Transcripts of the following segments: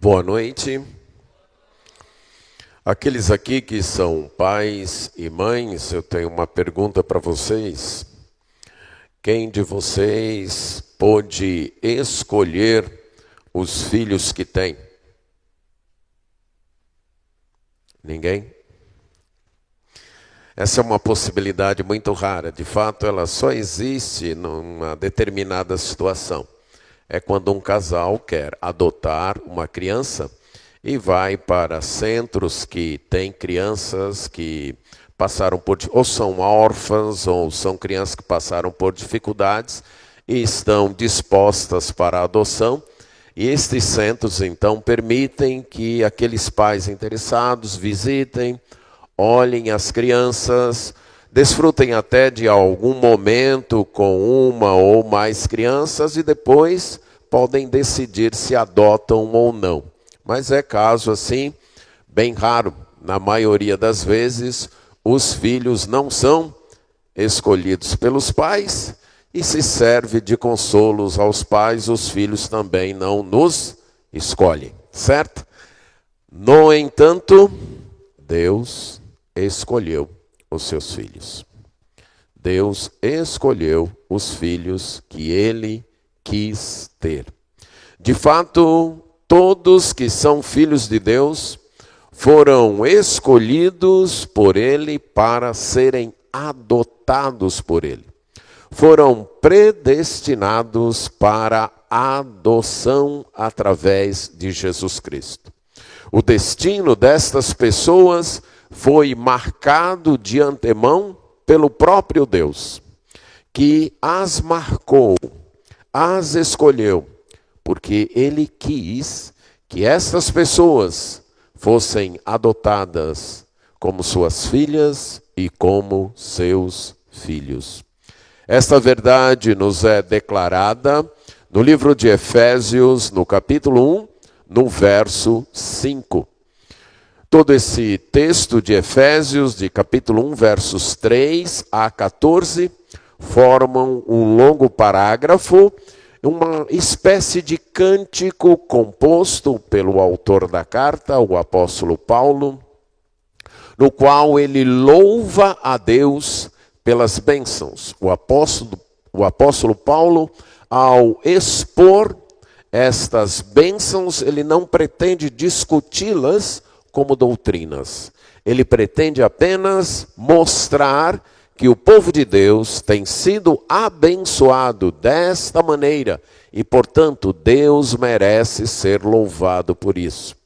Boa noite. Aqueles aqui que são pais e mães, eu tenho uma pergunta para vocês. Quem de vocês pôde escolher os filhos que tem? Ninguém? Essa é uma possibilidade muito rara. De fato, ela só existe numa determinada situação. É quando um casal quer adotar uma criança e vai para centros que têm crianças que passaram por, ou são órfãs, ou são crianças que passaram por dificuldades e estão dispostas para a adoção. E estes centros, então, permitem que aqueles pais interessados visitem, olhem as crianças, desfrutem até de algum momento com uma ou mais crianças e depois podem decidir se adotam ou não. Mas é caso assim, bem raro. Na maioria das vezes, os filhos não são escolhidos pelos pais e se serve de consolos aos pais, os filhos também não nos escolhem, certo? No entanto, Deus escolheu os seus filhos. Deus escolheu os filhos que ele quis ter. De fato, todos que são filhos de Deus foram escolhidos por ele para serem adotados por ele. Foram predestinados para a adoção através de Jesus Cristo. O destino destas pessoas foi marcado de antemão pelo próprio Deus, que as marcou, as escolheu, porque ele quis que estas pessoas fossem adotadas como suas filhas e como seus filhos. Esta verdade nos é declarada no livro de Efésios, no capítulo 1, no verso 5. Todo esse texto de Efésios, de capítulo 1, versos 3 a 14, formam um longo parágrafo, uma espécie de cântico composto pelo autor da carta, o apóstolo Paulo, no qual ele louva a Deus pelas bênçãos. O apóstolo Paulo, ao expor estas bênçãos, ele não pretende discuti-las como doutrinas. Ele pretende apenas mostrar que o povo de Deus tem sido abençoado desta maneira e, portanto, Deus merece ser louvado por isso.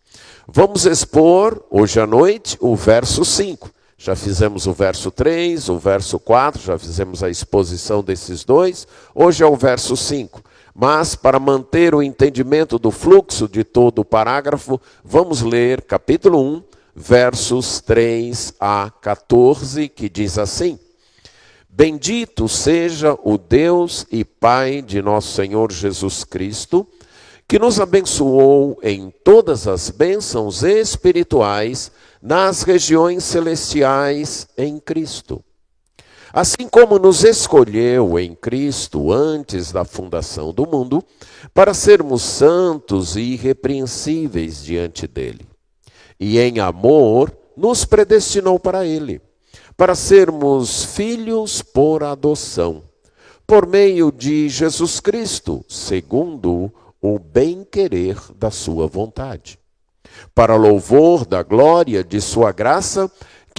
Vamos expor hoje à noite o verso 5. Já fizemos o verso 3, o verso 4, já fizemos a exposição desses dois. Hoje é o verso 5. Mas, para manter o entendimento do fluxo de todo o parágrafo, vamos ler capítulo 1, versos 3 a 14, que diz assim: Bendito seja o Deus e Pai de nosso Senhor Jesus Cristo, que nos abençoou em todas as bênçãos espirituais nas regiões celestiais em Cristo. Assim como nos escolheu em Cristo antes da fundação do mundo, para sermos santos e irrepreensíveis diante dele. E em amor nos predestinou para ele, para sermos filhos por adoção, por meio de Jesus Cristo, segundo o bem-querer da sua vontade, para louvor da glória de sua graça,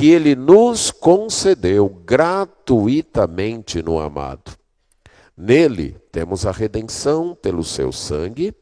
que ele nos concedeu gratuitamente no amado. Nele temos a redenção pelo seu sangue,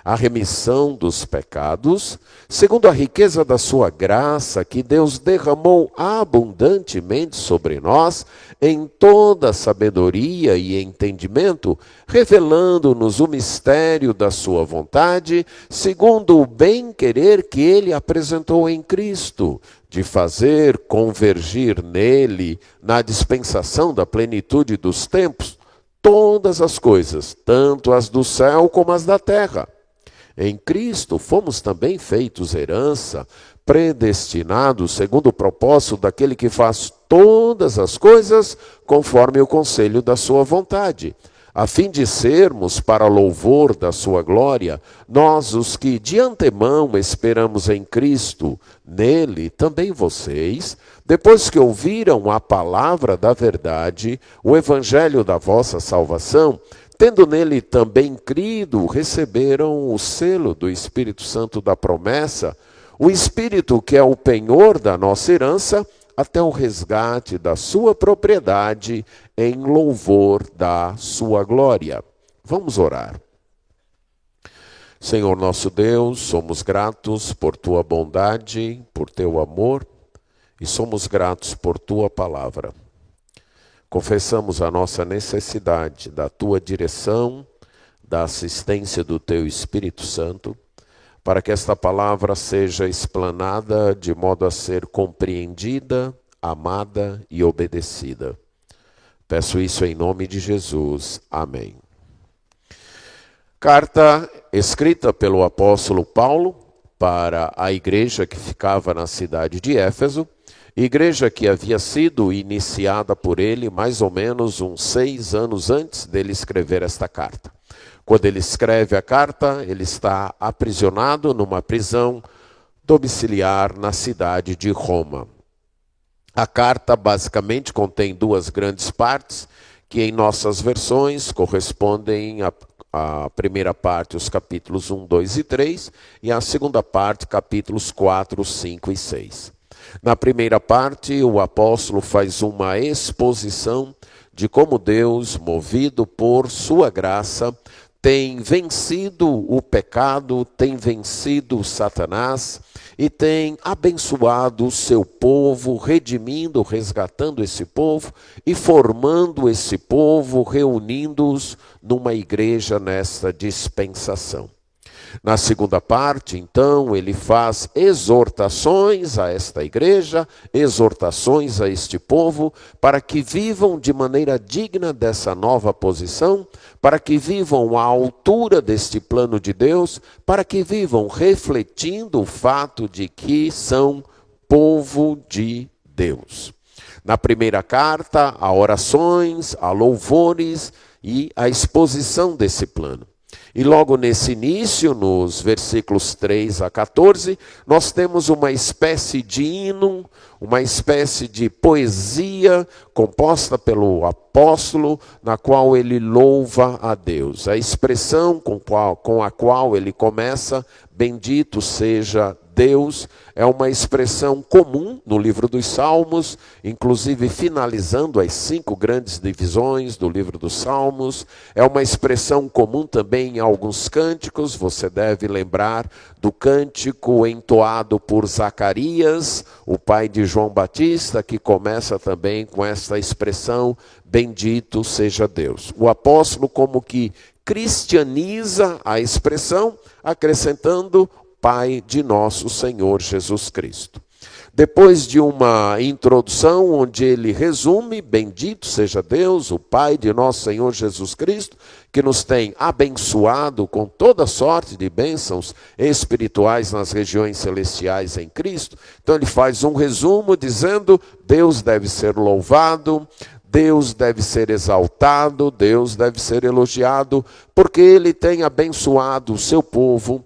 a remissão dos pecados, segundo a riqueza da sua graça, que Deus derramou abundantemente sobre nós, em toda sabedoria e entendimento, revelando-nos o mistério da sua vontade, segundo o bem-querer que ele apresentou em Cristo, de fazer convergir nele, na dispensação da plenitude dos tempos, todas as coisas, tanto as do céu como as da terra. Em Cristo fomos também feitos herança, predestinados segundo o propósito daquele que faz todas as coisas conforme o conselho da sua vontade, a fim de sermos para louvor da sua glória, nós os que de antemão esperamos em Cristo, nele também vocês, depois que ouviram a palavra da verdade, o evangelho da vossa salvação, tendo nele também crido, receberam o selo do Espírito Santo da promessa, o Espírito que é o penhor da nossa herança, até o resgate da sua propriedade em louvor da sua glória. Vamos orar. Senhor nosso Deus, somos gratos por tua bondade, por teu amor e somos gratos por tua palavra. Confessamos a nossa necessidade da tua direção, da assistência do teu Espírito Santo, para que esta palavra seja explanada de modo a ser compreendida, amada e obedecida. Peço isso em nome de Jesus. Amém. Carta escrita pelo apóstolo Paulo para a igreja que ficava na cidade de Éfeso, igreja que havia sido iniciada por ele mais ou menos uns 6 anos antes dele escrever esta carta. Quando ele escreve a carta, ele está aprisionado numa prisão domiciliar na cidade de Roma. A carta basicamente contém 2 grandes partes, que em nossas versões correspondem à primeira parte, os capítulos 1, 2 e 3, e a segunda parte, capítulos 4, 5 e 6. Na primeira parte, o apóstolo faz uma exposição de como Deus, movido por sua graça, tem vencido o pecado, tem vencido Satanás e tem abençoado o seu povo, redimindo, resgatando esse povo e formando esse povo, reunindo-os numa igreja nesta dispensação. Na segunda parte, então, ele faz exortações a esta igreja, exortações a este povo, para que vivam de maneira digna dessa nova posição, para que vivam à altura deste plano de Deus, para que vivam refletindo o fato de que são povo de Deus. Na primeira carta, há orações, há louvores e a exposição desse plano. E logo nesse início, nos versículos 3 a 14, nós temos uma espécie de hino, uma espécie de poesia composta pelo apóstolo, na qual ele louva a Deus. A expressão com a qual ele começa, bendito seja Deus, é uma expressão comum no livro dos Salmos, inclusive finalizando as 5 grandes divisões do livro dos Salmos. É uma expressão comum também em alguns cânticos. Você deve lembrar do cântico entoado por Zacarias, o pai de João Batista, que começa também com esta expressão, bendito seja Deus. O apóstolo como que cristianiza a expressão, acrescentando Pai de nosso Senhor Jesus Cristo. Depois de uma introdução onde ele resume, bendito seja Deus, o Pai de nosso Senhor Jesus Cristo, que nos tem abençoado com toda sorte de bênçãos espirituais nas regiões celestiais em Cristo. Então ele faz um resumo dizendo, Deus deve ser louvado, Deus deve ser exaltado, Deus deve ser elogiado, porque ele tem abençoado o seu povo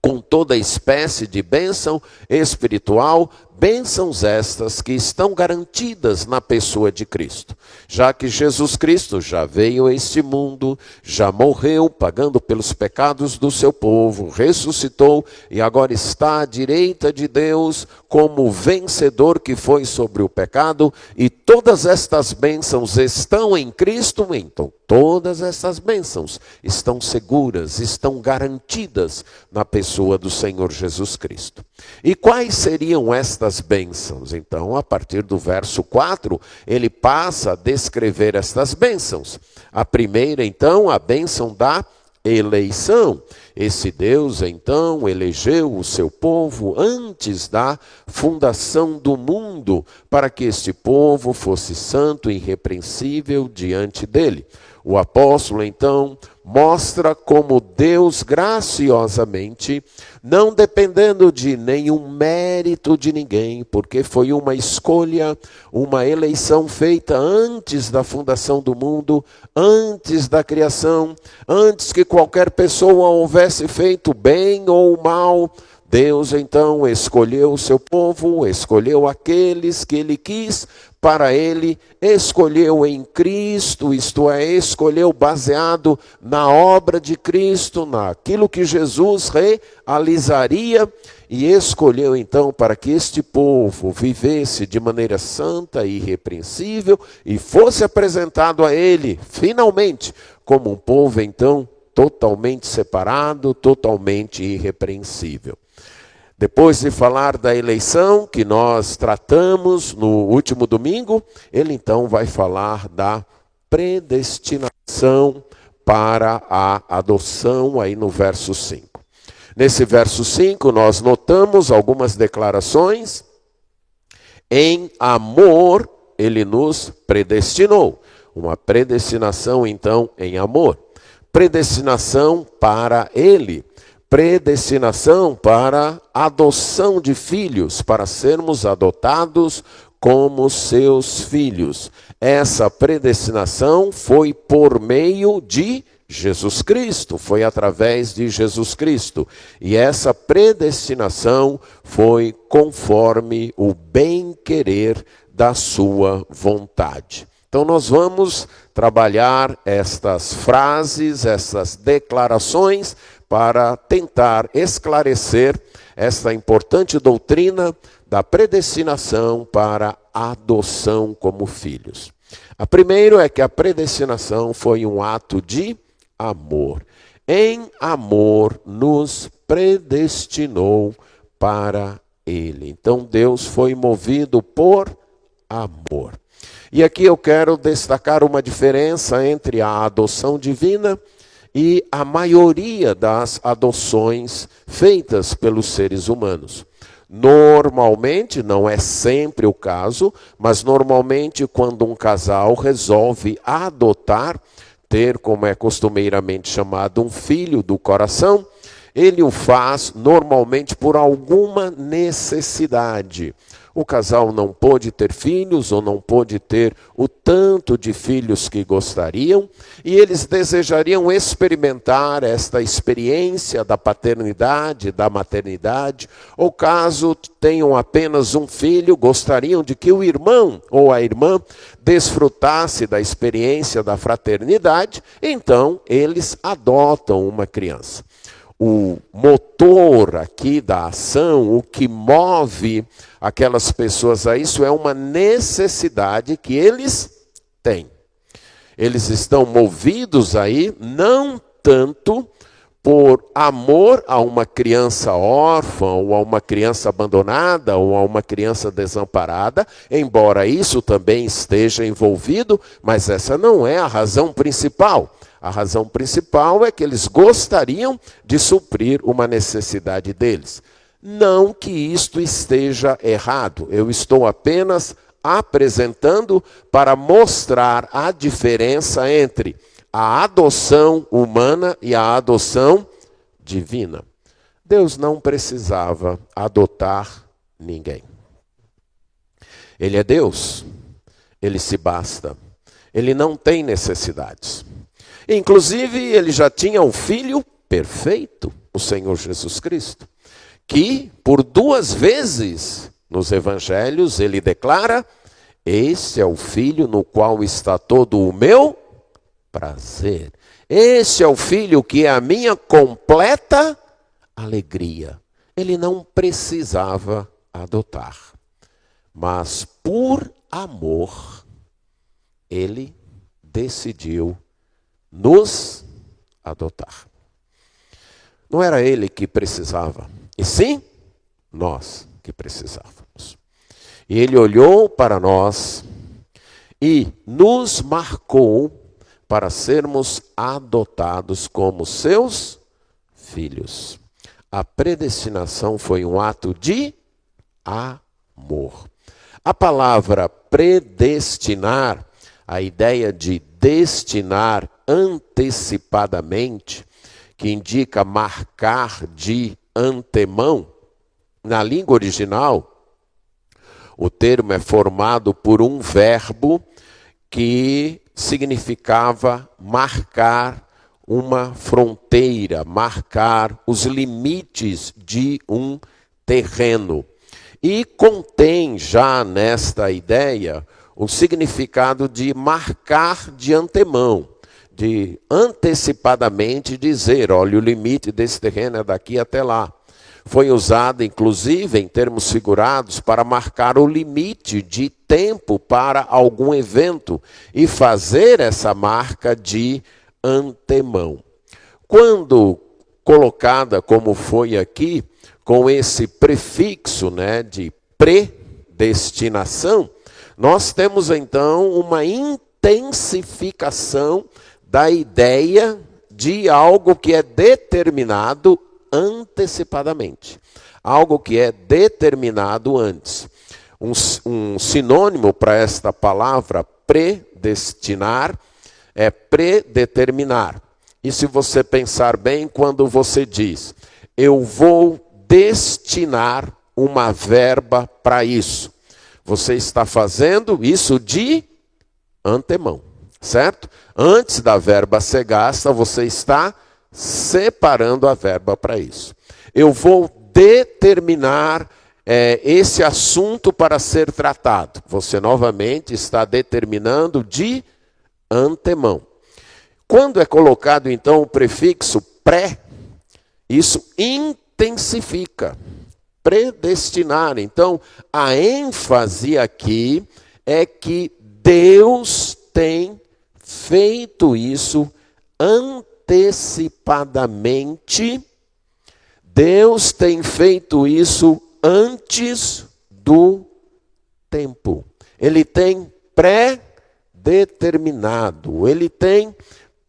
com toda espécie de bênção espiritual, bênçãos estas que estão garantidas na pessoa de Cristo. Já que Jesus Cristo já veio a este mundo, já morreu pagando pelos pecados do seu povo, ressuscitou e agora está à direita de Deus como vencedor que foi sobre o pecado, e todas estas bênçãos estão em Cristo, então todas essas bênçãos estão seguras, estão garantidas na pessoa do Senhor Jesus Cristo. E quais seriam estas bênçãos? Então, a partir do verso 4, ele passa a descrever estas bênçãos. A primeira, então, a bênção da eleição. Esse Deus, então, elegeu o seu povo antes da fundação do mundo, para que este povo fosse santo e irrepreensível diante dele. O apóstolo, então, mostra como Deus graciosamente, não dependendo de nenhum mérito de ninguém, porque foi uma escolha, uma eleição feita antes da fundação do mundo, antes da criação, antes que qualquer pessoa houvesse feito bem ou mal. Deus então escolheu o seu povo, escolheu aqueles que ele quis para ele, escolheu em Cristo, isto é, escolheu baseado na obra de Cristo, naquilo que Jesus realizaria, e escolheu então para que este povo vivesse de maneira santa e irrepreensível e fosse apresentado a ele, finalmente, como um povo então totalmente separado, totalmente irrepreensível. Depois de falar da eleição, que nós tratamos no último domingo, ele então vai falar da predestinação para a adoção, aí no verso 5. Nesse verso 5, nós notamos algumas declarações. Em amor, ele nos predestinou. Uma predestinação, então, em amor. Predestinação para ele. Predestinação para adoção de filhos, para sermos adotados como seus filhos. Essa predestinação foi por meio de Jesus Cristo, foi através de Jesus Cristo. E essa predestinação foi conforme o bem-querer da sua vontade. Então nós vamos trabalhar estas frases, essas declarações, para tentar esclarecer esta importante doutrina da predestinação para a adoção como filhos. A primeira é que a predestinação foi um ato de amor. Em amor nos predestinou para ele. Então Deus foi movido por amor. E aqui eu quero destacar uma diferença entre a adoção divina e a maioria das adoções feitas pelos seres humanos. Normalmente, não é sempre o caso, mas normalmente quando um casal resolve adotar, ter como é costumeiramente chamado um filho do coração, ele o faz normalmente por alguma necessidade. O casal não pôde ter filhos ou não pôde ter o tanto de filhos que gostariam, e eles desejariam experimentar esta experiência da paternidade, da maternidade, ou caso tenham apenas um filho, gostariam de que o irmão ou a irmã desfrutasse da experiência da fraternidade, então eles adotam uma criança. O motor aqui da ação, o que move aquelas pessoas a isso é uma necessidade que eles têm. Eles estão movidos aí não tanto por amor a uma criança órfã, ou a uma criança abandonada, ou a uma criança desamparada, embora isso também esteja envolvido, mas essa não é a razão principal. A razão principal é que eles gostariam de suprir uma necessidade deles. Não que isto esteja errado, eu estou apenas apresentando para mostrar a diferença entre a adoção humana e a adoção divina. Deus não precisava adotar ninguém. Ele é Deus, ele se basta, ele não tem necessidades. Inclusive, ele já tinha um filho perfeito, o Senhor Jesus Cristo, que por 2 vezes nos evangelhos ele declara: este é o filho no qual está todo o meu prazer. Este é o filho que é a minha completa alegria. Ele não precisava adotar, mas por amor, ele decidiu nos adotar. Não era ele que precisava, e sim nós que precisávamos. E ele olhou para nós e nos marcou para sermos adotados como seus filhos. A predestinação foi um ato de amor. A palavra predestinar, a ideia de destinar antecipadamente, que indica marcar de antemão, na língua original, o termo é formado por um verbo que significava marcar uma fronteira, marcar os limites de um terreno. E contém já nesta ideia o significado de marcar de antemão, de antecipadamente dizer, olha, o limite desse terreno é daqui até lá. Foi usado, inclusive, em termos figurados, para marcar o limite de tempo para algum evento e fazer essa marca de antemão. Quando colocada, como foi aqui, com esse prefixo, né, de predestinação, nós temos então uma intensificação da ideia de algo que é determinado antecipadamente. Algo que é determinado antes. Um sinônimo para esta palavra predestinar é predeterminar. E se você pensar bem, quando você diz, eu vou destinar uma verba para isso, você está fazendo isso de antemão, certo? Antes da verba ser gasta, você está separando a verba para isso. Eu vou determinar esse assunto para ser tratado. Você novamente está determinando de antemão. Quando é colocado então o prefixo pré, isso intensifica. Predestinar. Então, a ênfase aqui é que Deus tem feito isso antecipadamente. Deus tem feito isso antes do tempo. Ele tem pré-determinado, ele tem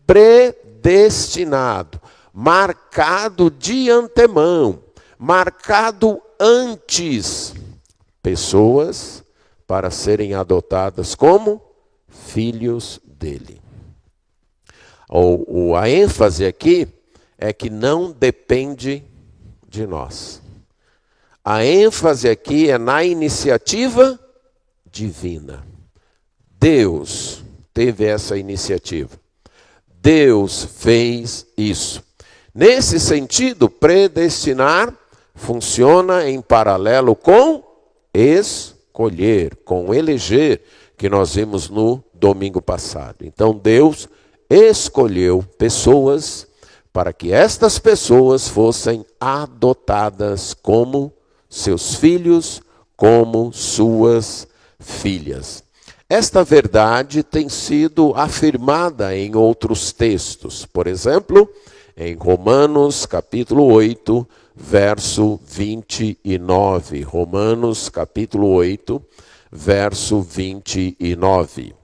predestinado, marcado de antemão, marcado antes, pessoas para serem adotadas como filhos dele. A ênfase aqui é que não depende de nós. A ênfase aqui é na iniciativa divina. Deus teve essa iniciativa. Deus fez isso. Nesse sentido, predestinar funciona em paralelo com escolher, com eleger, que nós vimos no domingo passado. Então Deus escolheu pessoas para que estas pessoas fossem adotadas como seus filhos, como suas filhas. Esta verdade tem sido afirmada em outros textos. Por exemplo, em Romanos capítulo 8, verso 29. Romanos capítulo 8, verso 29.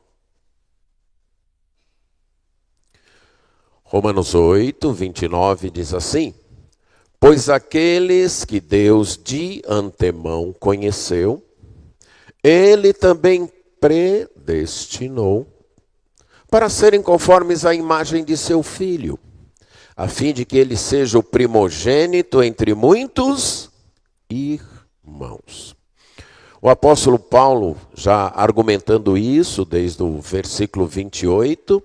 Romanos 8, 29 diz assim: pois aqueles que Deus de antemão conheceu, Ele também predestinou para serem conformes à imagem de seu Filho, a fim de que ele seja o primogênito entre muitos irmãos. O apóstolo Paulo, já argumentando isso desde o versículo 28,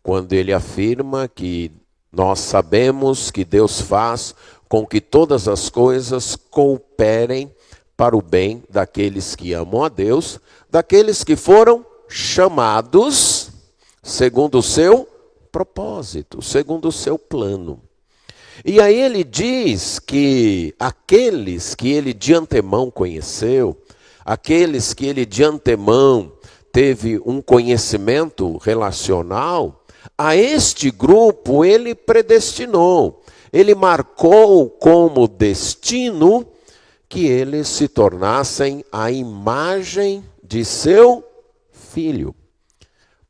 quando ele afirma que nós sabemos que Deus faz com que todas as coisas cooperem para o bem daqueles que amam a Deus, daqueles que foram chamados segundo o seu propósito, segundo o seu plano. E aí ele diz que aqueles que ele de antemão conheceu, aqueles que ele de antemão teve um conhecimento relacional, a este grupo ele predestinou, ele marcou como destino que eles se tornassem a imagem de seu Filho,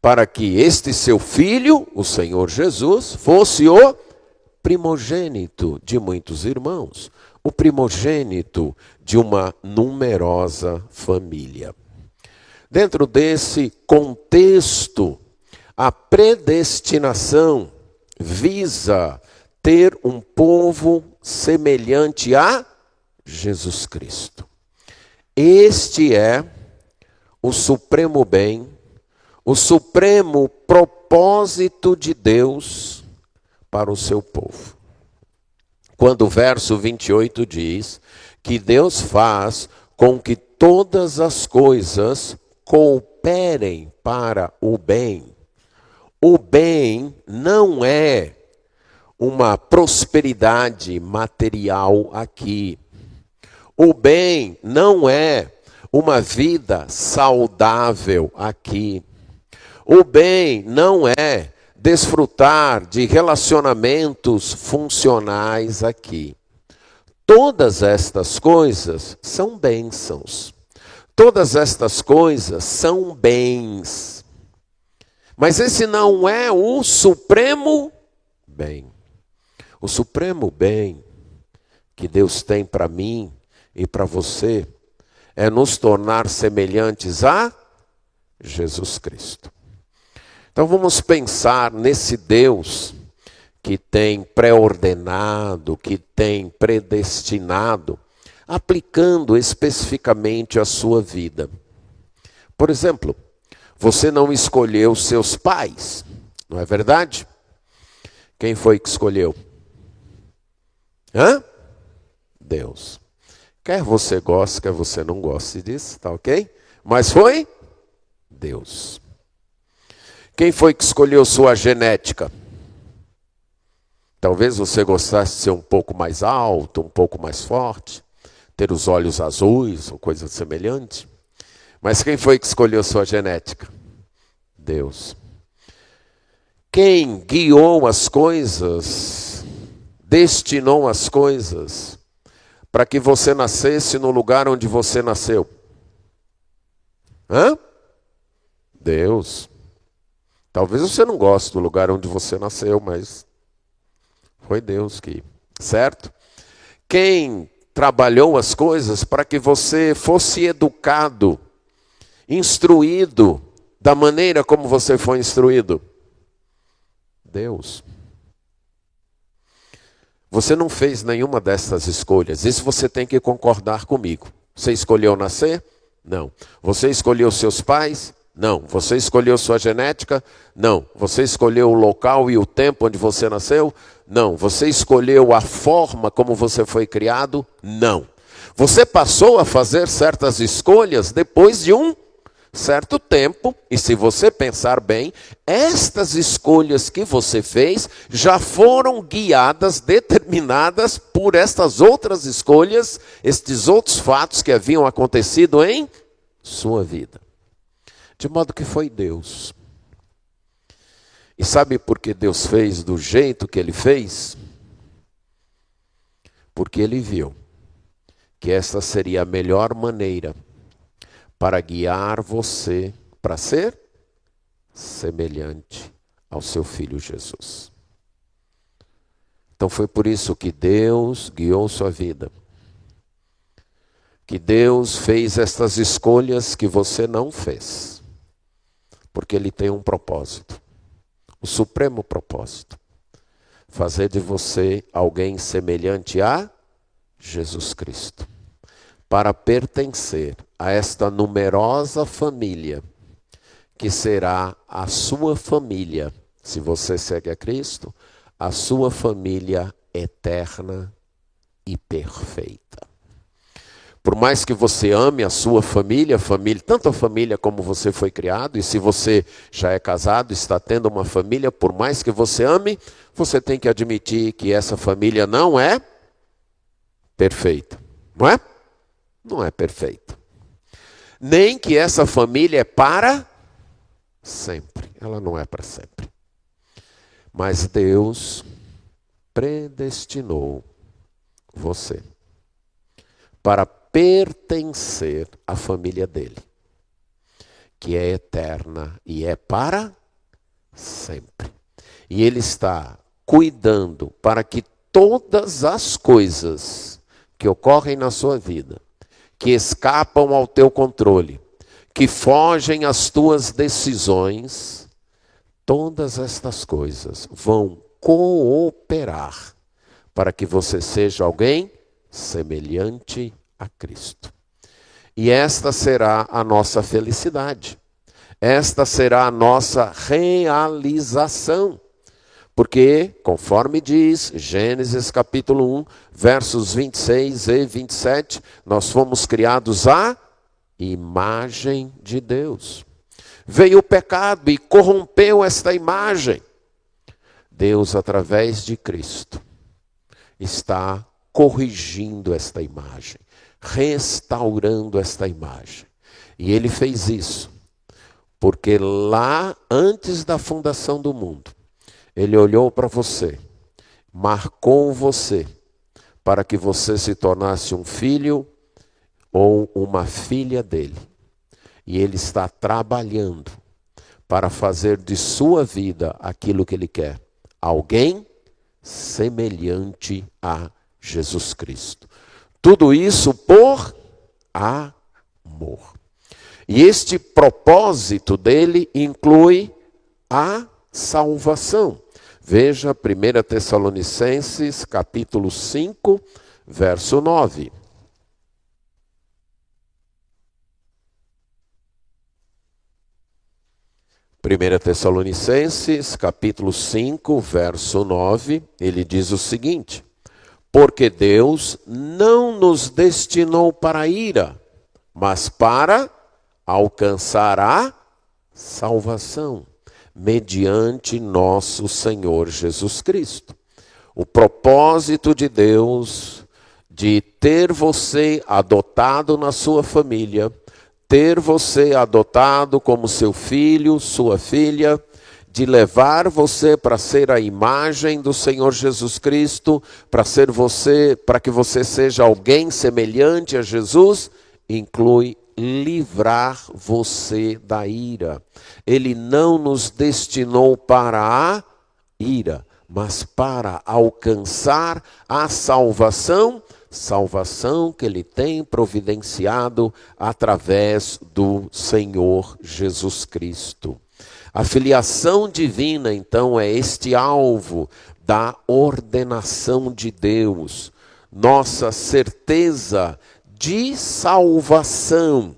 para que este seu Filho, o Senhor Jesus, fosse o primogênito de muitos irmãos, o primogênito de uma numerosa família. Dentro desse contexto, A predestinação visa ter um povo semelhante a Jesus Cristo. Este é o supremo bem, o supremo propósito de Deus para o seu povo. Quando o verso 28 diz que Deus faz com que todas as coisas cooperem para o bem não é uma prosperidade material aqui. O bem não é uma vida saudável aqui. O bem não é desfrutar de relacionamentos funcionais aqui. Todas estas coisas são bênçãos. Todas estas coisas são bens. Mas esse não é o supremo bem. O supremo bem que Deus tem para mim e para você é nos tornar semelhantes a Jesus Cristo. Então vamos pensar nesse Deus que tem pré-ordenado, que tem predestinado, aplicando especificamente a sua vida. Por exemplo, você não escolheu seus pais, não é verdade? Quem foi que escolheu? Deus. Quer você goste, quer você não goste disso, tá ok? Mas foi Deus. Quem foi que escolheu sua genética? Talvez você gostasse de ser um pouco mais alto, um pouco mais forte, ter os olhos azuis ou coisa semelhante. Mas quem foi que escolheu sua genética? Deus. Quem guiou as coisas, destinou as coisas para que você nascesse no lugar onde você nasceu? Deus. Talvez você não goste do lugar onde você nasceu, mas foi Deus que, certo? Quem trabalhou as coisas para que você fosse educado, instruído da maneira como você foi instruído? Deus. Você não fez nenhuma dessas escolhas. Isso você tem que concordar comigo. Você escolheu nascer? Não. Você escolheu seus pais? Não. Você escolheu sua genética? Não. Você escolheu o local e o tempo onde você nasceu? Não. Você escolheu a forma como você foi criado? Não. Você passou a fazer certas escolhas depois de um certo tempo, e se você pensar bem, estas escolhas que você fez já foram guiadas, determinadas por estas outras escolhas, estes outros fatos que haviam acontecido em sua vida. De modo que foi Deus. E sabe por que Deus fez do jeito que Ele fez? Porque Ele viu que essa seria a melhor maneira para guiar você para ser semelhante ao seu Filho Jesus. Então foi por isso que Deus guiou sua vida. Que Deus fez estas escolhas que você não fez. Porque Ele tem um propósito. O supremo propósito. Fazer de você alguém semelhante a Jesus Cristo. Para pertencer a esta numerosa família, que será a sua família, se você segue a Cristo, a sua família eterna e perfeita. Por mais que você ame a sua família, tanto a família como você foi criado, e se você já é casado, está tendo uma família, por mais que você ame, você tem que admitir que essa família não é perfeita, não é? Não é perfeita. Nem que essa família é para sempre. Ela não é para sempre. Mas Deus predestinou você para pertencer à família dele, que é eterna e é para sempre. E ele está cuidando para que todas as coisas que ocorrem na sua vida, que escapam ao teu controle, que fogem às tuas decisões, todas estas coisas vão cooperar para que você seja alguém semelhante a Cristo. E esta será a nossa felicidade. Esta será a nossa realização. Porque, conforme diz Gênesis capítulo 1, versos 26 e 27, nós fomos criados à imagem de Deus. Veio o pecado e corrompeu esta imagem. Deus, através de Cristo, está corrigindo esta imagem, restaurando esta imagem. E Ele fez isso porque lá, antes da fundação do mundo, Ele olhou para você, marcou você, para que você se tornasse um filho ou uma filha dele. E Ele está trabalhando para fazer de sua vida aquilo que Ele quer. Alguém semelhante a Jesus Cristo. Tudo isso por amor. E este propósito dele inclui a salvação. Veja 1 Tessalonicenses capítulo 5, verso 9. 1 Tessalonicenses capítulo 5, verso 9, ele diz o seguinte: porque Deus não nos destinou para a ira, mas para alcançar a salvação, mediante nosso Senhor Jesus Cristo. O propósito de Deus de ter você adotado na sua família, ter você adotado como seu filho, sua filha, de levar você para ser a imagem do Senhor Jesus Cristo, para que você seja alguém semelhante a Jesus, inclui livrar você da ira. Ele não nos destinou para a ira, mas para alcançar a salvação que Ele tem providenciado através do Senhor Jesus Cristo. A filiação divina, então, é este alvo da ordenação de Deus. Nossa certeza de salvação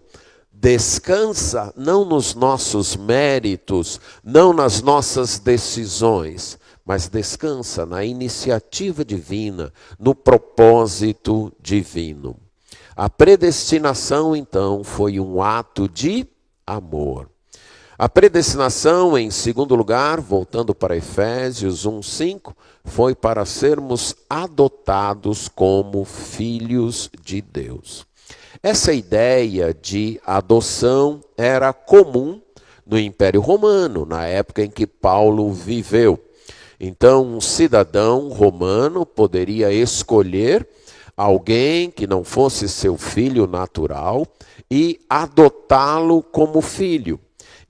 descansa não nos nossos méritos, não nas nossas decisões, mas descansa na iniciativa divina, no propósito divino. A predestinação, então, foi um ato de amor. A predestinação, em segundo lugar, voltando para Efésios 1:5, foi para sermos adotados como filhos de Deus. Essa ideia de adoção era comum no Império Romano, na época em que Paulo viveu. Então, um cidadão romano poderia escolher alguém que não fosse seu filho natural e adotá-lo como filho.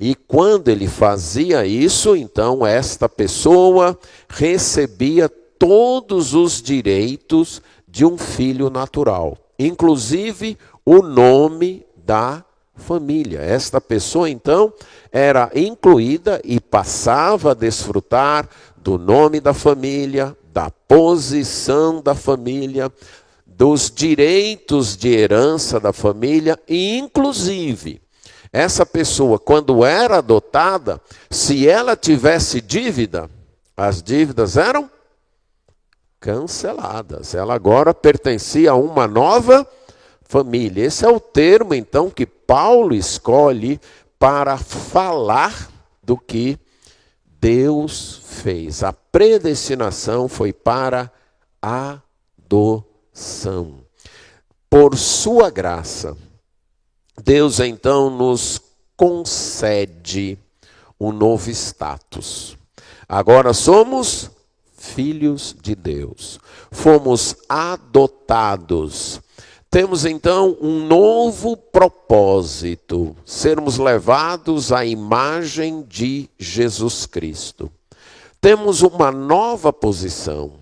E quando ele fazia isso, então esta pessoa recebia todos os direitos de um filho natural, inclusive o nome da família. Esta pessoa, então, era incluída e passava a desfrutar do nome da família, da posição da família, dos direitos de herança da família e, inclusive, essa pessoa, quando era adotada, se ela tivesse dívida, as dívidas eram canceladas. Ela agora pertencia a uma nova família. Esse é o termo, então, que Paulo escolhe para falar do que Deus fez. A predestinação foi para a adoção. Por sua graça, Deus então nos concede um novo status. Agora somos filhos de Deus. Fomos adotados. Temos então um novo propósito, sermos levados à imagem de Jesus Cristo. Temos uma nova posição,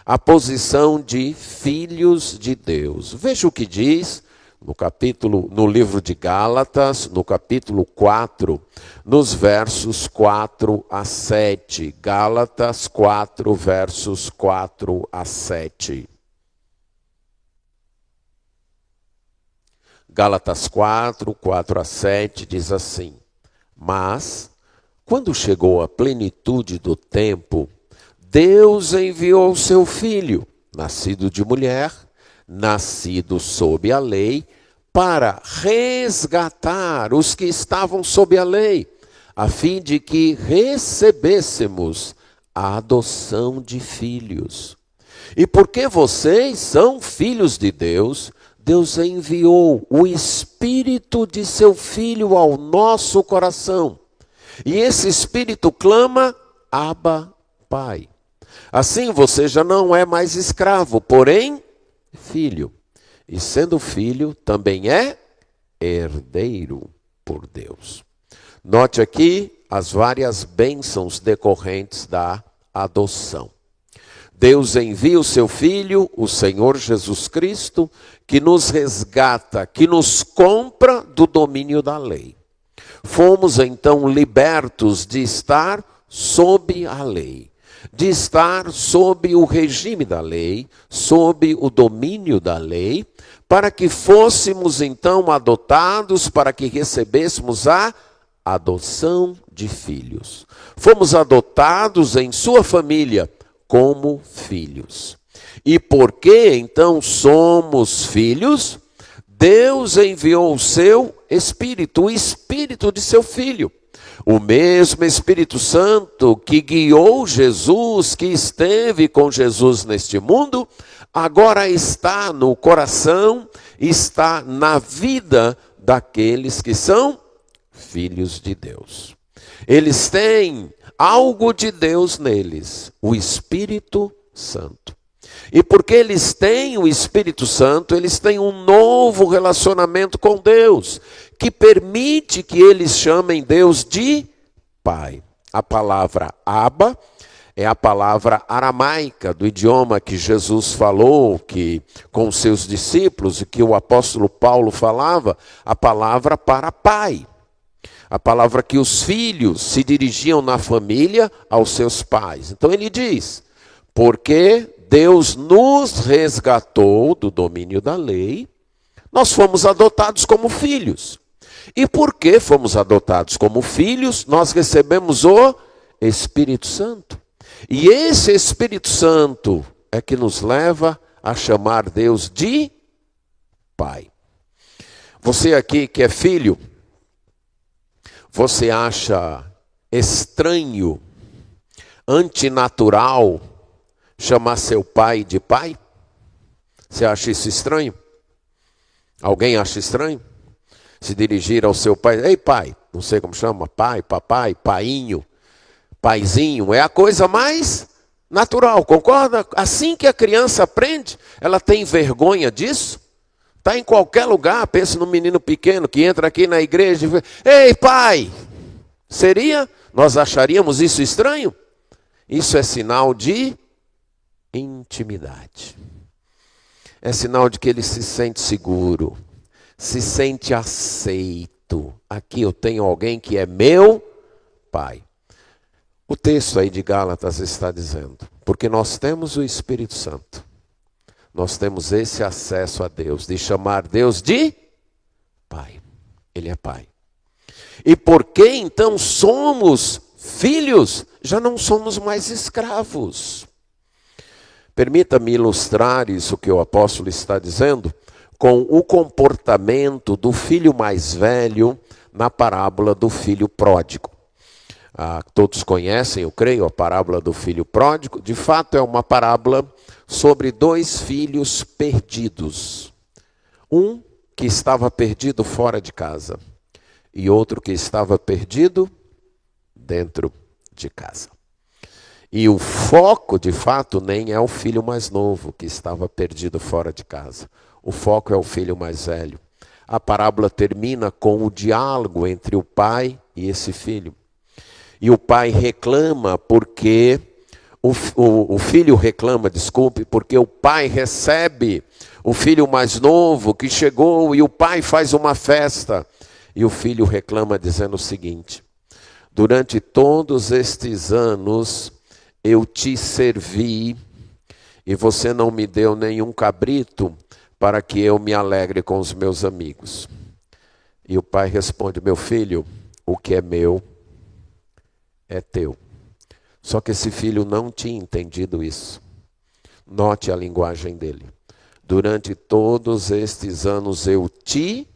a posição de filhos de Deus. Veja o que diz no livro de Gálatas, no capítulo 4, nos versos 4 a 7. Gálatas 4, versos 4 a 7. Gálatas 4, 4 a 7 diz assim: Mas, quando chegou a plenitude do tempo, Deus enviou o seu Filho, nascido de mulher, nascido sob a lei, para resgatar os que estavam sob a lei, a fim de que recebêssemos a adoção de filhos. E porque vocês são filhos de Deus, Deus enviou o Espírito de seu Filho ao nosso coração. E esse Espírito clama, Abba, Pai. Assim você já não é mais escravo, porém filho. E sendo filho, também é herdeiro por Deus. Note aqui as várias bênçãos decorrentes da adoção. Deus envia o seu Filho, o Senhor Jesus Cristo, que nos resgata, que nos compra do domínio da lei. Fomos então libertos de estar sob a lei, de estar sob o regime da lei, sob o domínio da lei, para que fôssemos então adotados, para que recebêssemos a adoção de filhos. Fomos adotados em sua família como filhos. E porque então somos filhos, Deus enviou o seu Espírito, o Espírito de seu Filho. O mesmo Espírito Santo que guiou Jesus, que esteve com Jesus neste mundo, agora está no coração, está na vida daqueles que são filhos de Deus. Eles têm algo de Deus neles, o Espírito Santo. E porque eles têm o Espírito Santo, eles têm um novo relacionamento com Deus, que permite que eles chamem Deus de Pai. A palavra Abba é a palavra aramaica do idioma que Jesus falou que com seus discípulos e que o apóstolo Paulo falava, a palavra para pai. A palavra que os filhos se dirigiam na família aos seus pais. Então ele diz, porque Deus nos resgatou do domínio da lei, nós fomos adotados como filhos. E porque fomos adotados como filhos, nós recebemos o Espírito Santo. E esse Espírito Santo é que nos leva a chamar Deus de Pai. Você aqui que é filho, você acha estranho, antinatural, chamar seu pai de pai? Você acha isso estranho? Alguém acha estranho? Se dirigir ao seu pai, ei pai, não sei como chama, pai, papai, painho, paizinho, é a coisa mais natural, concorda? Assim que a criança aprende, ela tem vergonha disso? Está em qualquer lugar, pensa no menino pequeno que entra aqui na igreja e fala, ei pai, seria? Nós acharíamos isso estranho? Isso é sinal de intimidade. É sinal de que ele se sente seguro, se sente aceito. Aqui eu tenho alguém que é meu pai. O texto aí de Gálatas está dizendo, porque nós temos o Espírito Santo, nós temos esse acesso a Deus, de chamar Deus de Pai. Ele é Pai. E porque então somos filhos, já não somos mais escravos. Permita-me ilustrar isso que o apóstolo está dizendo com o comportamento do filho mais velho na parábola do filho pródigo. Todos conhecem, eu creio, a parábola do filho pródigo. De fato, é uma parábola sobre dois filhos perdidos. Um que estava perdido fora de casa e outro que estava perdido dentro de casa. E o foco, de fato, nem é o filho mais novo que estava perdido fora de casa. O foco é o filho mais velho. A parábola termina com o diálogo entre o pai e esse filho. E o pai reclama porque o filho reclama, desculpe, porque o pai recebe o filho mais novo que chegou e o pai faz uma festa. E o filho reclama dizendo o seguinte: durante todos estes anos eu te servi e você não me deu nenhum cabrito para que eu me alegre com os meus amigos. E o pai responde: meu filho, o que é meu é teu. Só que esse filho não tinha entendido isso. Note a linguagem dele. Durante todos estes anos eu te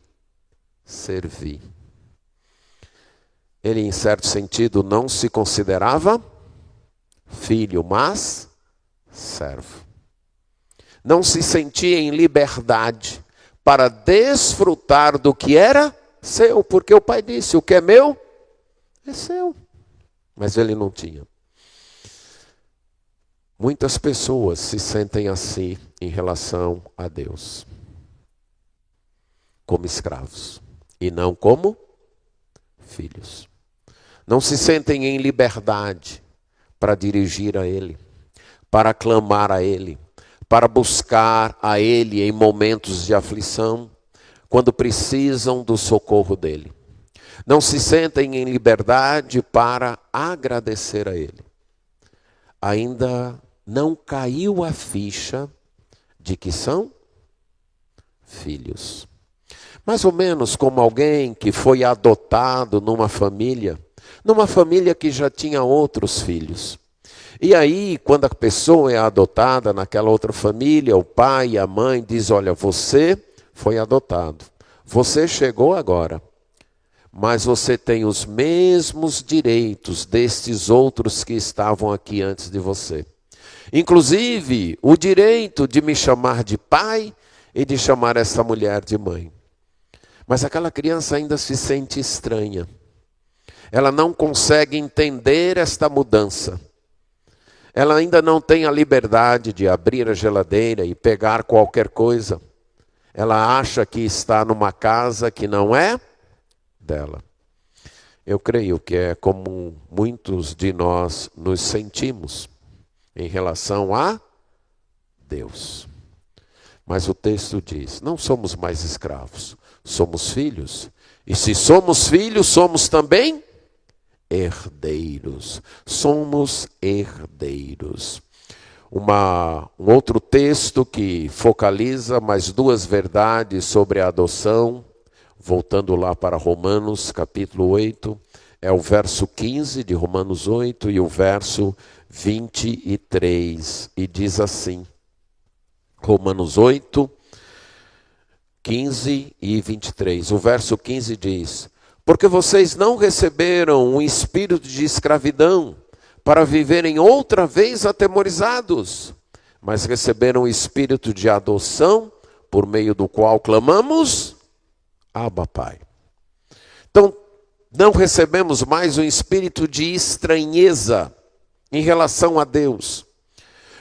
servi. Ele, em certo sentido, não se considerava filho, mas servo. Não se sentia em liberdade para desfrutar do que era seu, porque o pai disse: o que é meu é seu. Mas ele não tinha. Muitas pessoas se sentem assim em relação a Deus, como escravos e não como filhos. Não se sentem em liberdade para dirigir a Ele, para clamar a Ele, para buscar a Ele em momentos de aflição, quando precisam do socorro dEle. Não se sentem em liberdade para agradecer a Ele. Ainda não caiu a ficha de que são filhos. Mais ou menos como alguém que foi adotado numa família que já tinha outros filhos. E aí, quando a pessoa é adotada naquela outra família, o pai e a mãe dizem: olha, você foi adotado, você chegou agora, mas você tem os mesmos direitos destes outros que estavam aqui antes de você. Inclusive, o direito de me chamar de pai e de chamar essa mulher de mãe. Mas aquela criança ainda se sente estranha. Ela não consegue entender esta mudança. Ela ainda não tem a liberdade de abrir a geladeira e pegar qualquer coisa. Ela acha que está numa casa que não é dela. Eu creio que é como muitos de nós nos sentimos em relação a Deus. Mas o texto diz: não somos mais escravos, somos filhos. E se somos filhos, somos também herdeiros. Somos herdeiros. Um outro texto que focaliza mais duas verdades sobre a adoção, voltando lá para Romanos capítulo 8, é o verso 15 de Romanos 8 e o verso 23. E diz assim, Romanos 8, 15 e 23. O verso 15 diz: porque vocês não receberam um espírito de escravidão para viverem outra vez atemorizados, mas receberam o espírito de adoção, por meio do qual clamamos: Abba, Pai. Então, não recebemos mais um espírito de estranheza em relação a Deus,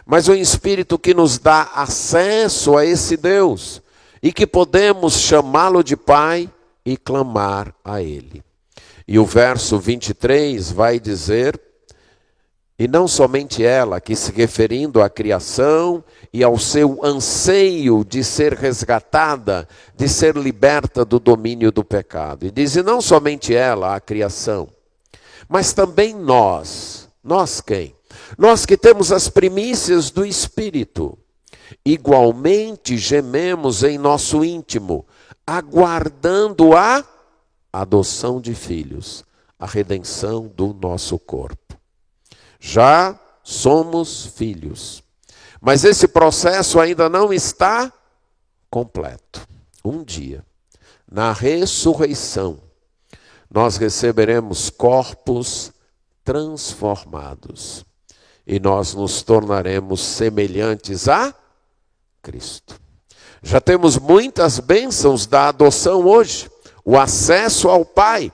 mas um espírito que nos dá acesso a esse Deus e que podemos chamá-lo de Pai e clamar a Ele. E o verso 23 vai dizer: e não somente ela, que se referindo à criação e ao seu anseio de ser resgatada, de ser liberta do domínio do pecado. E diz: e não somente ela, a criação, mas também nós. Nós quem? Nós que temos as primícias do Espírito. Igualmente gememos em nosso íntimo, aguardando a adoção de filhos, a redenção do nosso corpo. Já somos filhos, mas esse processo ainda não está completo. Um dia, na ressurreição, nós receberemos corpos transformados e nós nos tornaremos semelhantes a Cristo. Já temos muitas bênçãos da adoção hoje, o acesso ao Pai,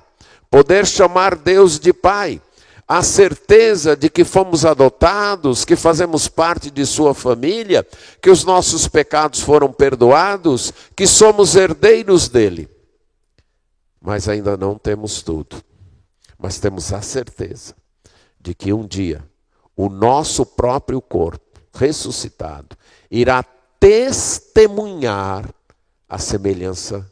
poder chamar Deus de Pai, a certeza de que fomos adotados, que fazemos parte de sua família, que os nossos pecados foram perdoados, que somos herdeiros dele. Mas ainda não temos tudo. Mas temos a certeza de que um dia o nosso próprio corpo ressuscitado irá testemunhar a semelhança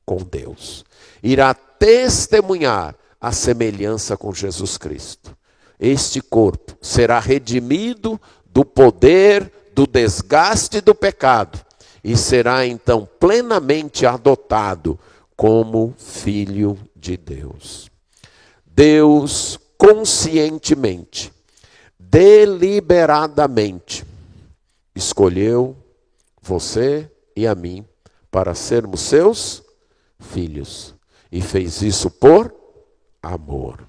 com Deus. Irá testemunhar a semelhança com Jesus Cristo. Este corpo será redimido do poder, do desgaste do pecado e será então plenamente adotado como filho de Deus. Deus conscientemente, deliberadamente, escolheu você e a mim para sermos seus filhos. E fez isso por amor.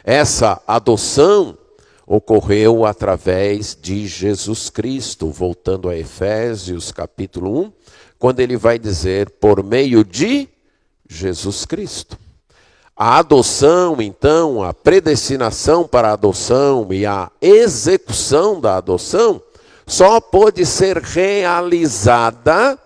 Essa adoção ocorreu através de Jesus Cristo, voltando a Efésios capítulo 1, quando ele vai dizer, por meio de Jesus Cristo. A adoção, então, a predestinação para a adoção e a execução da adoção só pode ser realizada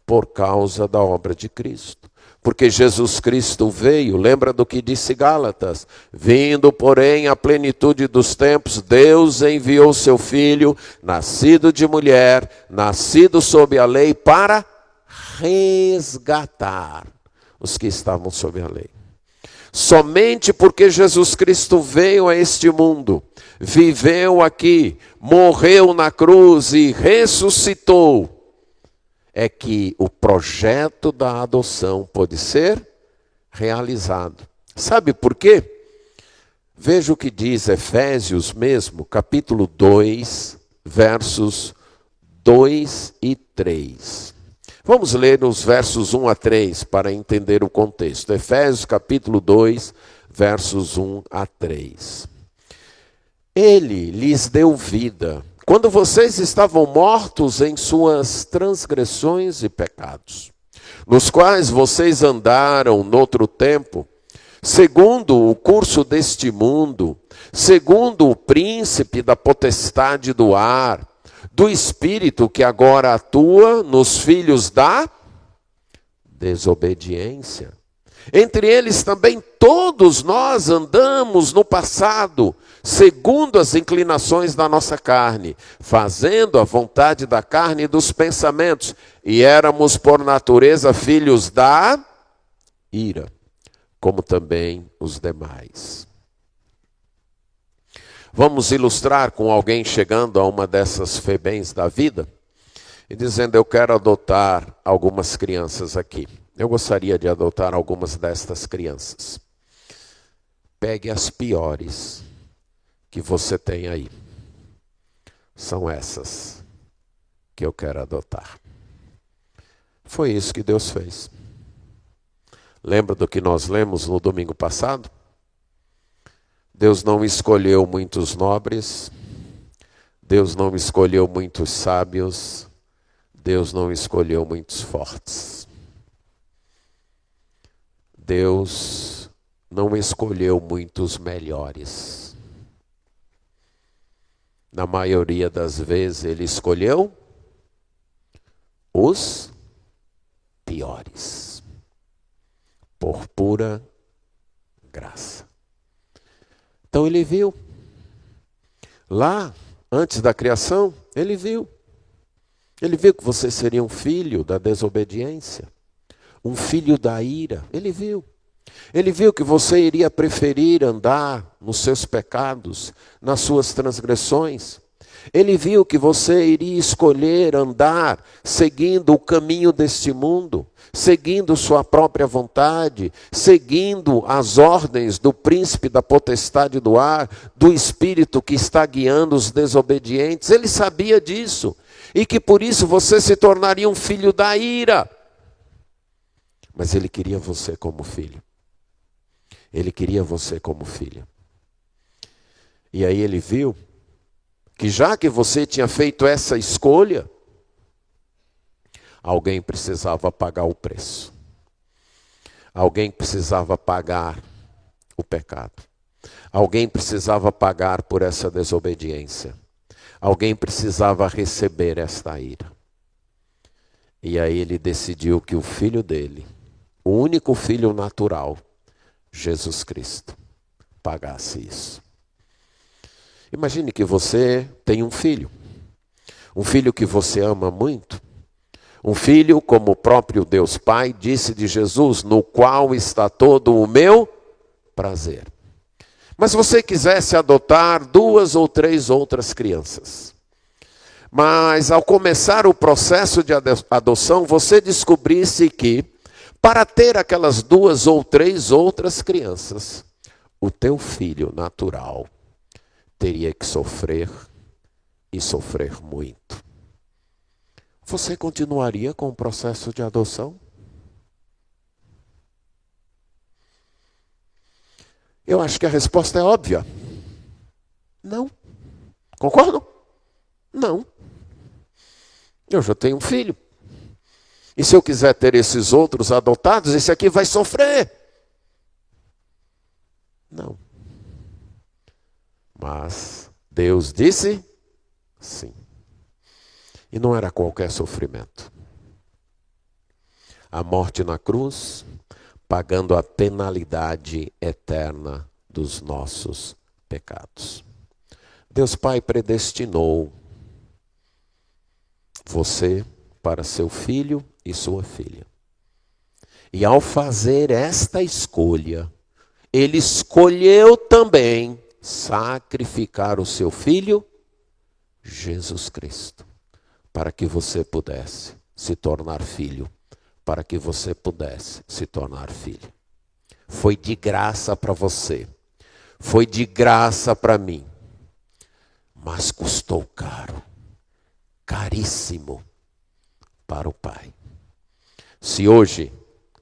por causa da obra de Cristo. Porque Jesus Cristo veio, lembra do que disse Gálatas? Vindo, porém, à plenitude dos tempos, Deus enviou seu Filho, nascido de mulher, nascido sob a lei, para resgatar os que estavam sob a lei. Somente porque Jesus Cristo veio a este mundo, viveu aqui, morreu na cruz e ressuscitou, é que o projeto da adoção pode ser realizado. Sabe por quê? Veja o que diz Efésios mesmo, capítulo 2, versos 2 e 3. Vamos ler os versos 1 a 3 para entender o contexto. Efésios capítulo 2, versos 1 a 3. Ele lhes deu vida quando vocês estavam mortos em suas transgressões e pecados, nos quais vocês andaram noutro tempo, segundo o curso deste mundo, segundo o príncipe da potestade do ar, do espírito que agora atua nos filhos da desobediência. Entre eles também todos nós andamos no passado, segundo as inclinações da nossa carne, fazendo a vontade da carne e dos pensamentos, e éramos por natureza filhos da ira, como também os demais. Vamos ilustrar com alguém chegando a uma dessas FEBEMs da vida e dizendo, eu quero adotar algumas crianças aqui. Eu gostaria de adotar algumas destas crianças. Pegue as piores que você tem aí. São essas que eu quero adotar. Foi isso que Deus fez. Lembra do que nós lemos no domingo passado? Deus não escolheu muitos nobres, Deus não escolheu muitos sábios, Deus não escolheu muitos fortes. Deus não escolheu muitos melhores. Na maioria das vezes ele escolheu os piores, por pura graça. Então ele viu, lá, antes da criação, ele viu que você seria um filho da desobediência, um filho da ira, ele viu que você iria preferir andar nos seus pecados, nas suas transgressões. Ele viu que você iria escolher andar seguindo o caminho deste mundo, seguindo sua própria vontade, seguindo as ordens do príncipe da potestade do ar, do espírito que está guiando os desobedientes. Ele sabia disso, e que por isso você se tornaria um filho da ira. Mas ele queria você como filho. Ele queria você como filha. E aí ele viu que já que você tinha feito essa escolha, alguém precisava pagar o preço. Alguém precisava pagar o pecado. Alguém precisava pagar por essa desobediência. Alguém precisava receber esta ira. E aí ele decidiu que o filho dele, o único filho natural, Jesus Cristo, pagasse isso. Imagine que você tem um filho que você ama muito, um filho como o próprio Deus Pai disse de Jesus, no qual está todo o meu prazer. Mas se você quisesse adotar 2 ou 3 outras crianças, mas ao começar o processo de adoção, você descobrisse que, para ter aquelas 2 ou 3 outras crianças, o teu filho natural teria que sofrer e sofrer muito. Você continuaria com o processo de adoção? Eu acho que a resposta é óbvia. Não. Concordam? Não. Eu já tenho um filho. E se eu quiser ter esses outros adotados, esse aqui vai sofrer. Não. Mas Deus disse sim. E não era qualquer sofrimento. A morte na cruz, pagando a penalidade eterna dos nossos pecados. Deus Pai predestinou você para seu filho e sua filha. E ao fazer esta escolha, Ele escolheu também sacrificar o seu filho, Jesus Cristo, para que você pudesse se tornar filho, para que você pudesse se tornar filho. Foi de graça para você, foi de graça para mim, mas custou caro, caríssimo para o Pai. Se hoje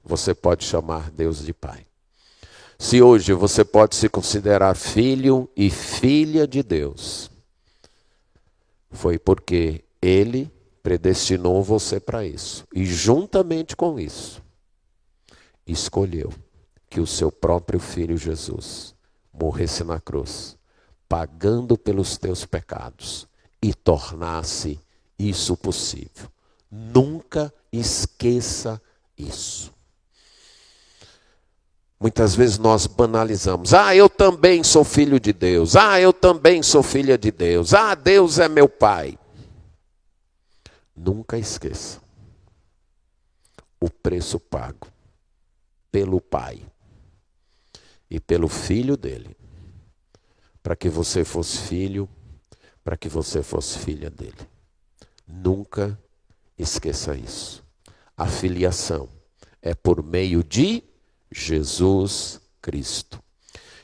você pode chamar Deus de Pai, se hoje você pode se considerar filho e filha de Deus, foi porque Ele predestinou você para isso. E juntamente com isso, escolheu que o seu próprio Filho Jesus morresse na cruz, pagando pelos teus pecados e tornasse isso possível. Nunca esqueça isso. Muitas vezes nós banalizamos. Eu também sou filho de Deus. Eu também sou filha de Deus. Deus é meu Pai. Nunca esqueça o preço pago pelo Pai e pelo Filho dele, para que você fosse filho, para que você fosse filha dele. Nunca esqueça isso. A filiação é por meio de Jesus Cristo.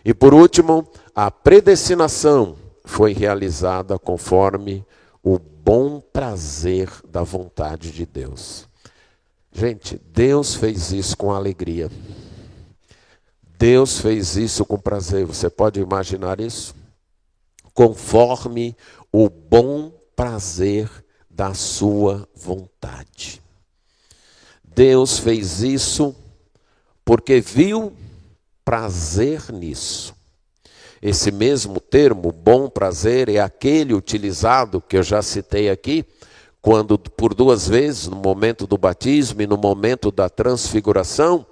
E por último, a predestinação foi realizada conforme o bom prazer da vontade de Deus. Gente, Deus fez isso com alegria. Deus fez isso com prazer. Você pode imaginar isso? Conforme o bom prazer da sua vontade. Deus fez isso porque viu prazer nisso. Esse mesmo termo, bom prazer, é aquele utilizado, que eu já citei aqui, quando por 2 vezes, no momento do batismo e no momento da transfiguração,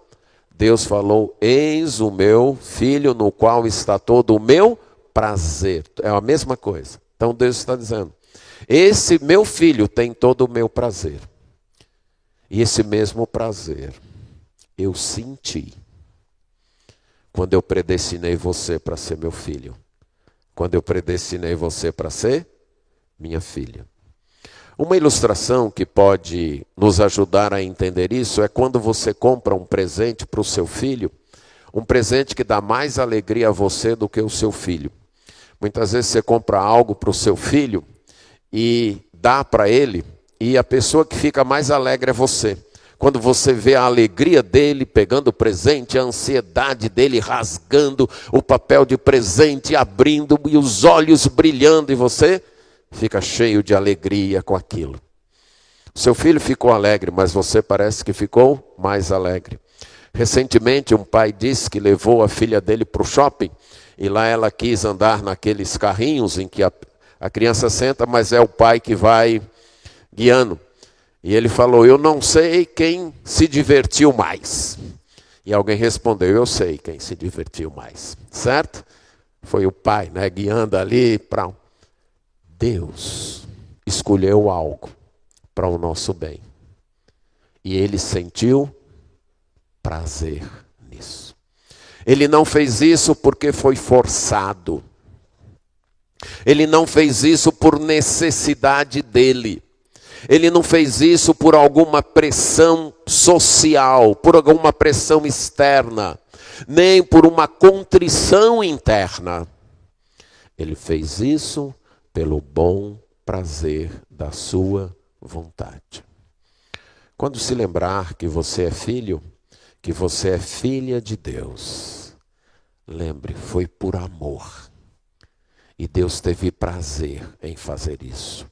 Deus falou, eis o meu filho no qual está todo o meu prazer. É a mesma coisa. Então Deus está dizendo, esse meu filho tem todo o meu prazer. E esse mesmo prazer eu senti quando eu predestinei você para ser meu filho. Quando eu predestinei você para ser minha filha. Uma ilustração que pode nos ajudar a entender isso é quando você compra um presente para o seu filho, um presente que dá mais alegria a você do que o seu filho. Muitas vezes você compra algo para o seu filho e dá para ele, e a pessoa que fica mais alegre é você. Quando você vê a alegria dele pegando o presente, a ansiedade dele rasgando o papel de presente, abrindo e os olhos brilhando, e você fica cheio de alegria com aquilo. Seu filho ficou alegre, mas você parece que ficou mais alegre. Recentemente um pai disse que levou a filha dele para o shopping, e lá ela quis andar naqueles carrinhos em que a criança senta, mas é o pai que vai guiando. E ele falou, eu não sei quem se divertiu mais. E alguém respondeu, eu sei quem se divertiu mais. Certo? Foi o pai, né, guiando ali para... Deus escolheu algo para o nosso bem. E ele sentiu prazer nisso. Ele não fez isso porque foi forçado. Ele não fez isso por necessidade dele. Ele não fez isso por alguma pressão social, por alguma pressão externa, nem por uma contrição interna. Ele fez isso pelo bom prazer da sua vontade. Quando se lembrar que você é filho, que você é filha de Deus, lembre, foi por amor. E Deus teve prazer em fazer isso.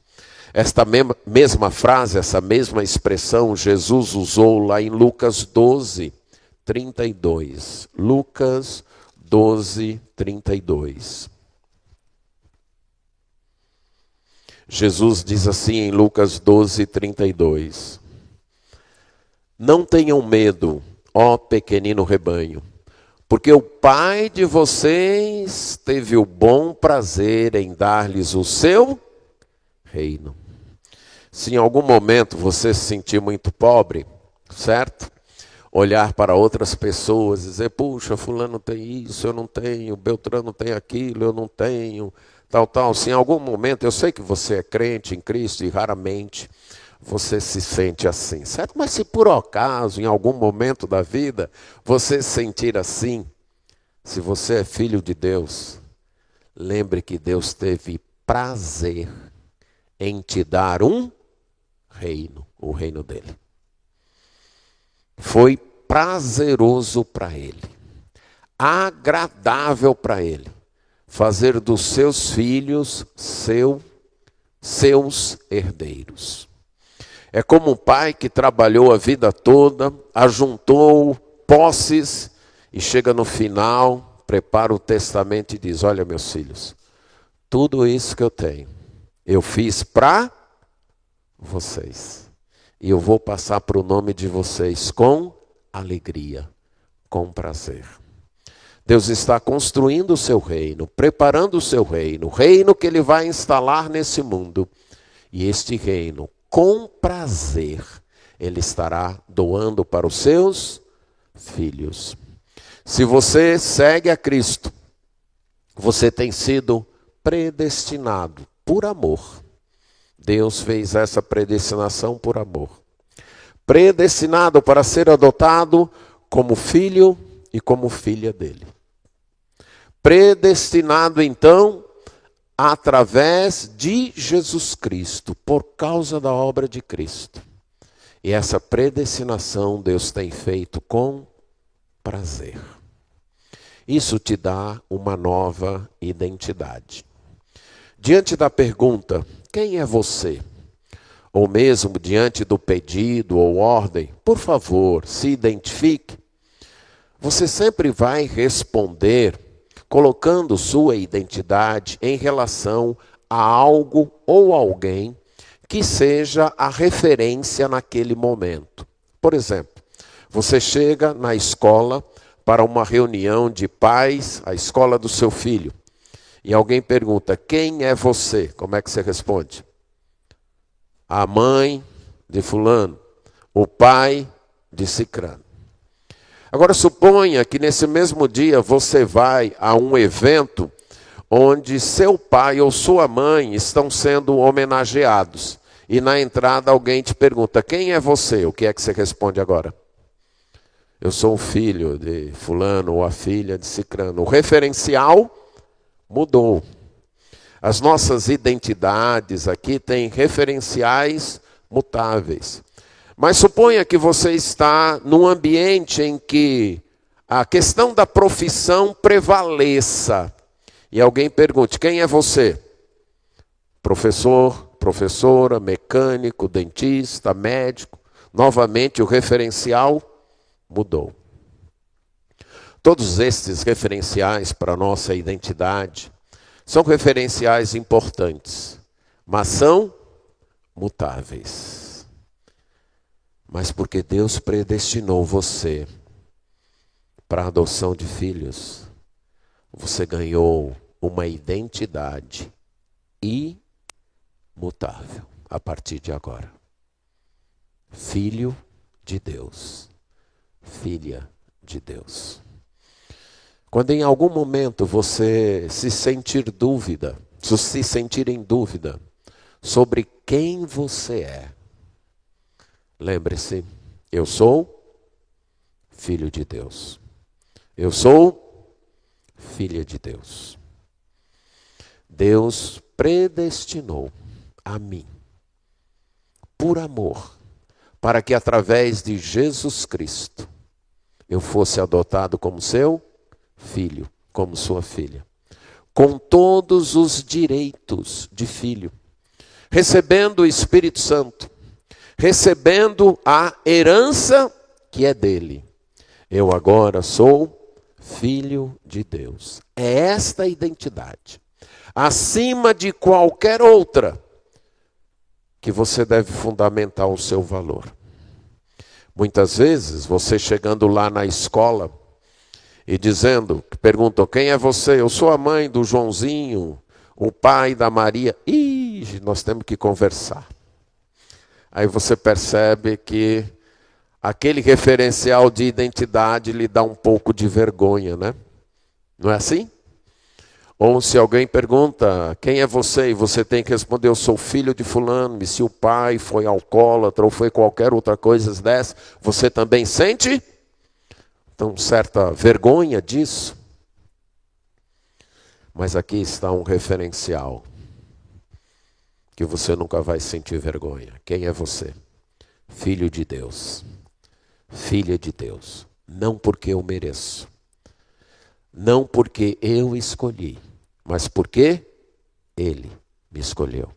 Esta mesma frase, essa mesma expressão, Jesus usou lá em Lucas 12, 32. Lucas 12, 32. Jesus diz assim em Lucas 12, 32. Não tenham medo, ó pequenino rebanho, porque o Pai de vocês teve o bom prazer em dar-lhes o seu reino. Se em algum momento você se sentir muito pobre, certo? Olhar para outras pessoas e dizer, puxa, fulano tem isso, eu não tenho, Beltrano tem aquilo, eu não tenho, tal. Se em algum momento, eu sei que você é crente em Cristo e raramente você se sente assim, certo? Mas se por acaso, em algum momento da vida, você se sentir assim, se você é filho de Deus, lembre que Deus teve prazer em te dar um reino, o reino dele. Foi prazeroso para ele, agradável para ele, fazer dos seus filhos seus herdeiros. É como um pai que trabalhou a vida toda, ajuntou posses e chega no final, prepara o testamento e diz, olha meus filhos, tudo isso que eu tenho, eu fiz para vocês. E eu vou passar para o nome de vocês com alegria, com prazer. Deus está construindo o seu reino, preparando o seu reino, o reino que ele vai instalar nesse mundo. E este reino, com prazer, ele estará doando para os seus filhos. Se você segue a Cristo, você tem sido predestinado por amor. Deus fez essa predestinação por amor. Predestinado para ser adotado como filho e como filha dele. Predestinado então através de Jesus Cristo, por causa da obra de Cristo. E essa predestinação Deus tem feito com prazer. Isso te dá uma nova identidade. Diante da pergunta, quem é você? Ou mesmo diante do pedido ou ordem, por favor, se identifique. Você sempre vai responder colocando sua identidade em relação a algo ou alguém que seja a referência naquele momento. Por exemplo, você chega na escola para uma reunião de pais, a escola do seu filho, e alguém pergunta, quem é você? Como é que você responde? A mãe de fulano, o pai de cicrano. Agora suponha que nesse mesmo dia você vai a um evento onde seu pai ou sua mãe estão sendo homenageados. E na entrada alguém te pergunta, quem é você? O que é que você responde agora? Eu sou o filho de fulano ou a filha de cicrano. O referencial mudou. As nossas identidades aqui têm referenciais mutáveis. Mas suponha que você está num ambiente em que a questão da profissão prevaleça. E alguém pergunte, quem é você? Professor, professora, mecânico, dentista, médico. Novamente o referencial mudou. Todos estes referenciais para a nossa identidade são referenciais importantes, mas são mutáveis. Mas porque Deus predestinou você para a adoção de filhos, você ganhou uma identidade imutável a partir de agora. Filho de Deus, filha de Deus. Quando em algum momento você se sentir em dúvida sobre quem você é, lembre-se, eu sou filho de Deus. Eu sou filha de Deus. Deus predestinou a mim, por amor, para que através de Jesus Cristo eu fosse adotado como seu filho, como sua filha, com todos os direitos de filho, recebendo o Espírito Santo, recebendo a herança que é dele. Eu agora sou filho de Deus. É esta a identidade, acima de qualquer outra, que você deve fundamentar o seu valor. Muitas vezes, você chegando lá na escola e perguntam, quem é você? Eu sou a mãe do Joãozinho, o pai da Maria. Nós temos que conversar. Aí você percebe que aquele referencial de identidade lhe dá um pouco de vergonha, né? Não é assim? Ou se alguém pergunta, quem é você? E você tem que responder, eu sou filho de fulano. E se o pai foi alcoólatra ou foi qualquer outra coisa dessa, você também sente? Então, certa vergonha disso. Mas aqui está um referencial que você nunca vai sentir vergonha. Quem é você? Filho de Deus. Filha de Deus. Não porque eu mereço. Não porque eu escolhi. Mas porque Ele me escolheu.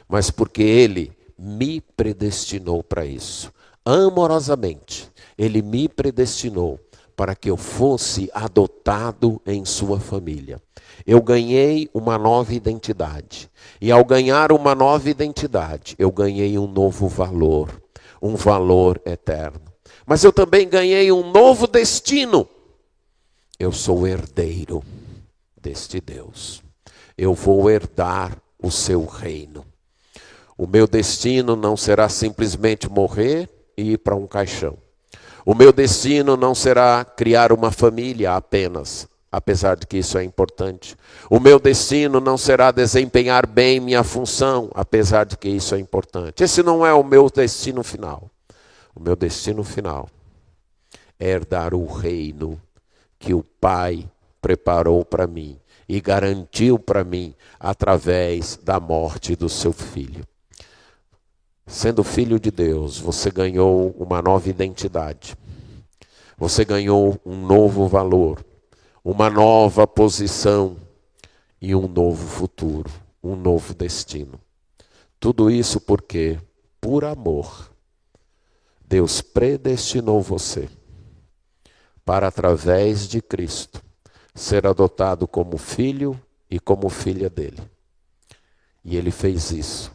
Mas porque Ele me predestinou para isso. Amorosamente, Ele me predestinou para que eu fosse adotado em sua família. Eu ganhei uma nova identidade. E ao ganhar uma nova identidade, eu ganhei um novo valor. Um valor eterno. Mas eu também ganhei um novo destino. Eu sou herdeiro deste Deus. Eu vou herdar o seu reino. O meu destino não será simplesmente morrer e ir para um caixão. O meu destino não será criar uma família apenas, apesar de que isso é importante. O meu destino não será desempenhar bem minha função, apesar de que isso é importante. Esse não é o meu destino final. O meu destino final é herdar o reino que o Pai preparou para mim e garantiu para mim através da morte do seu filho. Sendo filho de Deus, você ganhou uma nova identidade. Você ganhou um novo valor, uma nova posição e um novo futuro, um novo destino. Tudo isso porque, por amor, Deus predestinou você para, através de Cristo, ser adotado como filho e como filha dele. E ele fez isso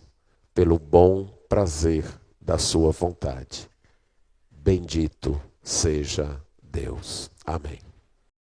pelo bom prazer da sua vontade. Bendito seja Deus. Amém.